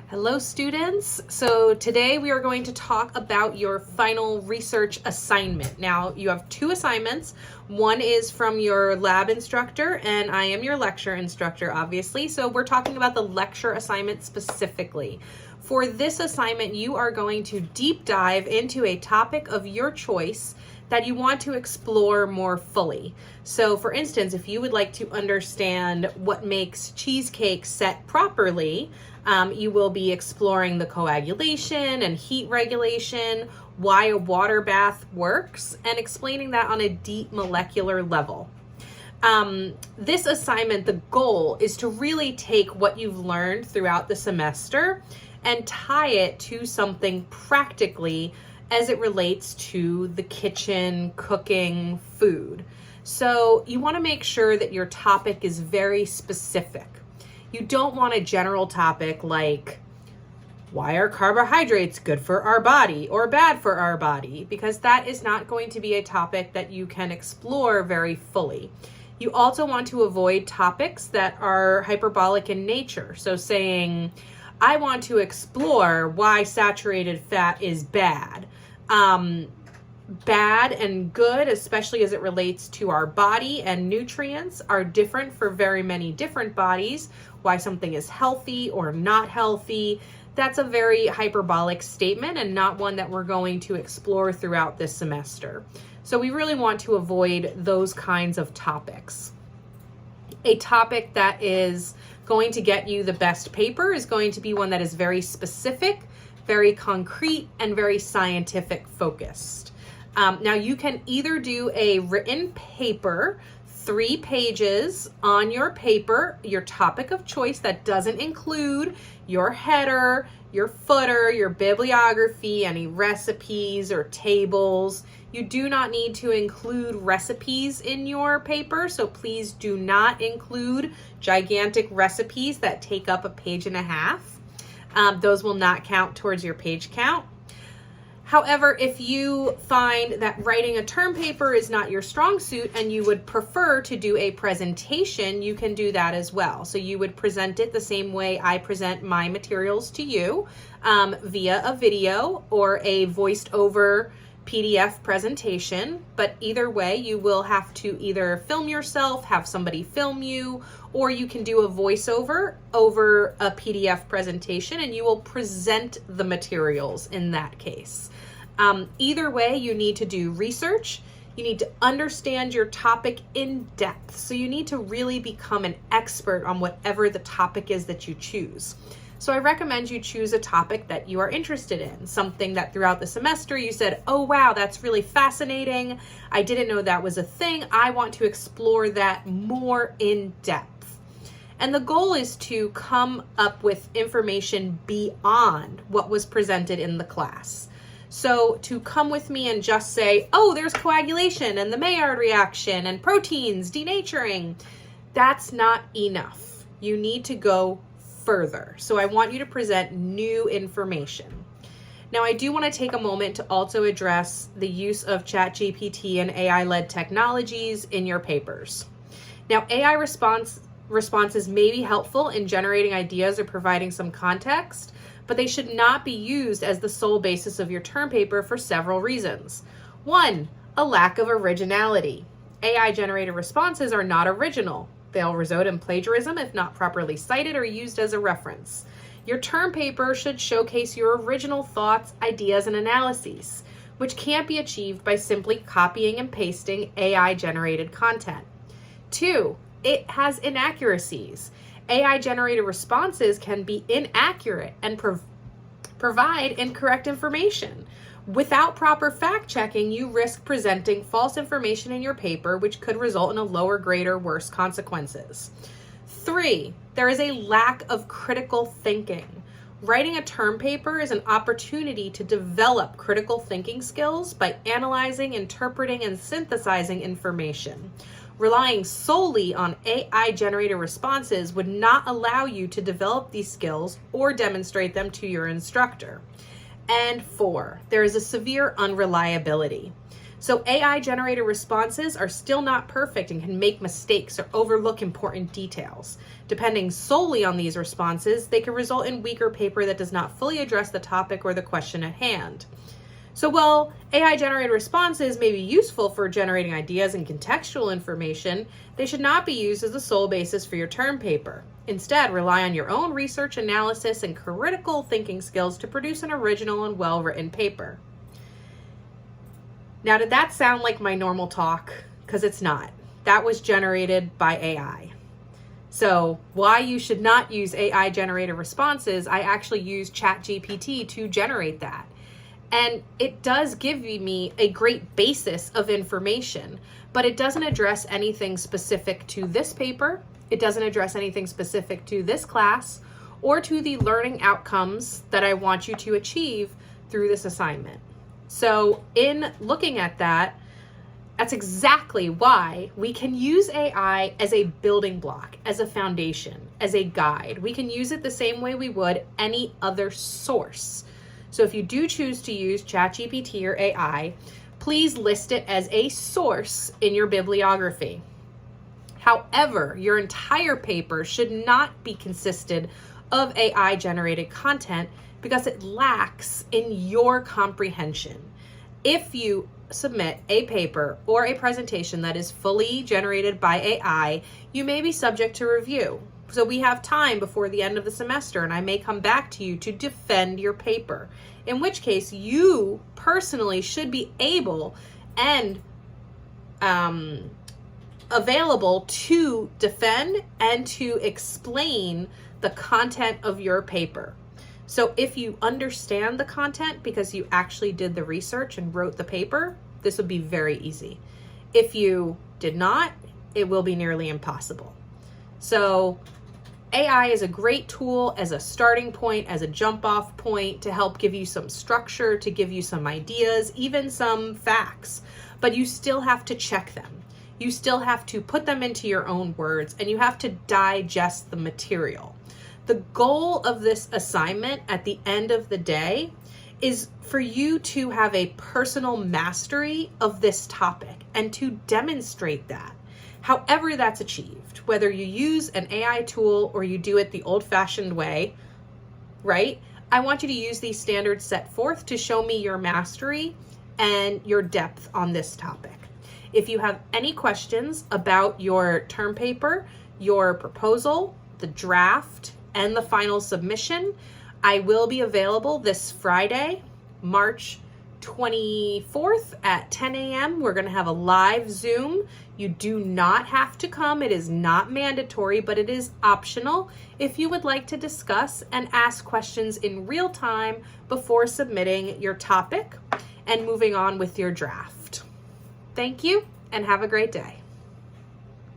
Hello students. So today we are going to talk about your final research assignment. Now you have two assignments. One is from your lab instructor and I am your lecture instructor, obviously. So we're talking about the lecture assignment specifically. For this assignment, you are going to deep dive into a topic of your choice that you want to explore more fully. So for instance, if you would like to understand what makes cheesecake set properly, you will be exploring the coagulation and heat regulation, why a water bath works, and explaining that on a deep molecular level. This assignment, the goal is to really take what you've learned throughout the semester and tie it to something practically as it relates to the kitchen, cooking, food. So you want to make sure that your topic is very specific. You don't want a general topic like, why are carbohydrates good for our body or bad for our body? Because that is not going to be a topic that you can explore very fully. You also want to avoid topics that are hyperbolic in nature. So saying, I want to explore why saturated fat is bad. Bad and good, especially as it relates to our body and nutrients, are different for very many different bodies. Why something is healthy or not healthy, that's a very hyperbolic statement and not one that we're going to explore throughout this semester. So we really want to avoid those kinds of topics. A topic that is going to get you the best paper is going to be one that is very specific, very concrete, and very scientific focused. Now you can either do a written paper, 3 pages on your paper, your topic of choice that doesn't include your header, your footer, your bibliography, any recipes or tables. You do not need to include recipes in your paper, so please do not include gigantic recipes that take up a page and a half. Those will not count towards your page count. However, if you find that writing a term paper is not your strong suit and you would prefer to do a presentation, you can do that as well. So you would present it the same way I present my materials to you, via a video or a voiced over PDF presentation. But either way, you will have to either film yourself, have somebody film you, or you can do a voiceover over a PDF presentation and you will present the materials in that case. Either way, you need to do research. You need to understand your topic in depth. So you need to really become an expert on whatever the topic is that you choose. So I recommend you choose a topic that you are interested in, something that throughout the semester you said, oh wow, that's really fascinating. I didn't know that was a thing. I want to explore that more in depth. And the goal is to come up with information beyond what was presented in the class. So to come with me and just say, oh, there's coagulation and the Maillard reaction and proteins denaturing, that's not enough. You need to go further. So I want you to present new information. Now, I do want to take a moment to also address the use of ChatGPT and AI-led technologies in your papers. Now, AI responses may be helpful in generating ideas or providing some context, but they should not be used as the sole basis of your term paper for several reasons. 1, a lack of originality. AI-generated responses are not original. They'll result in plagiarism if not properly cited or used as a reference. Your term paper should showcase your original thoughts, ideas, and analyses, which can't be achieved by simply copying and pasting AI-generated content. 2, it has inaccuracies. AI-generated responses can be inaccurate and provide incorrect information. Without proper fact-checking, you risk presenting false information in your paper, which could result in a lower grade or worse consequences. 3, there is a lack of critical thinking. Writing a term paper is an opportunity to develop critical thinking skills by analyzing, interpreting, and synthesizing information. Relying solely on AI-generated responses would not allow you to develop these skills or demonstrate them to your instructor. And 4, there is a severe unreliability. So AI generated responses are still not perfect and can make mistakes or overlook important details. Depending solely on these responses, they can result in weaker paper that does not fully address the topic or the question at hand. So while AI generated responses may be useful for generating ideas and contextual information, they should not be used as the sole basis for your term paper. Instead, rely on your own research, analysis, and critical thinking skills to produce an original and well-written paper. Now, did that sound like my normal talk? Because it's not. That was generated by AI. So why you should not use AI generated responses, I actually use ChatGPT to generate that. And it does give me a great basis of information, but it doesn't address anything specific to this paper. It doesn't address anything specific to this class or to the learning outcomes that I want you to achieve through this assignment. So in looking at that, that's exactly why we can use AI as a building block, as a foundation, as a guide. We can use it the same way we would any other source. So if you do choose to use ChatGPT or AI, please list it as a source in your bibliography. However, your entire paper should not be consisted of AI generated content because it lacks in your comprehension. If you submit a paper or a presentation that is fully generated by AI, you may be subject to review. So we have time before the end of the semester, and I may come back to you to defend your paper, in which case you personally should be able and available to defend and to explain the content of your paper. So if you understand the content because you actually did the research and wrote the paper, this would be very easy. If you did not, it will be nearly impossible. So AI is a great tool as a starting point, as a jump off point to help give you some structure, to give you some ideas, even some facts, but you still have to check them. You still have to put them into your own words, and you have to digest the material. The goal of this assignment at the end of the day is for you to have a personal mastery of this topic and to demonstrate that. However that's achieved, whether you use an AI tool or you do it the old-fashioned way, right? I want you to use these standards set forth to show me your mastery and your depth on this topic. If you have any questions about your term paper, your proposal, the draft, and the final submission, I will be available this Friday, March 24th at 10 a.m. We're going to have a live Zoom. You do not have to come. It is not mandatory, but it is optional if you would like to discuss and ask questions in real time before submitting your topic and moving on with your draft. Thank you and have a great day.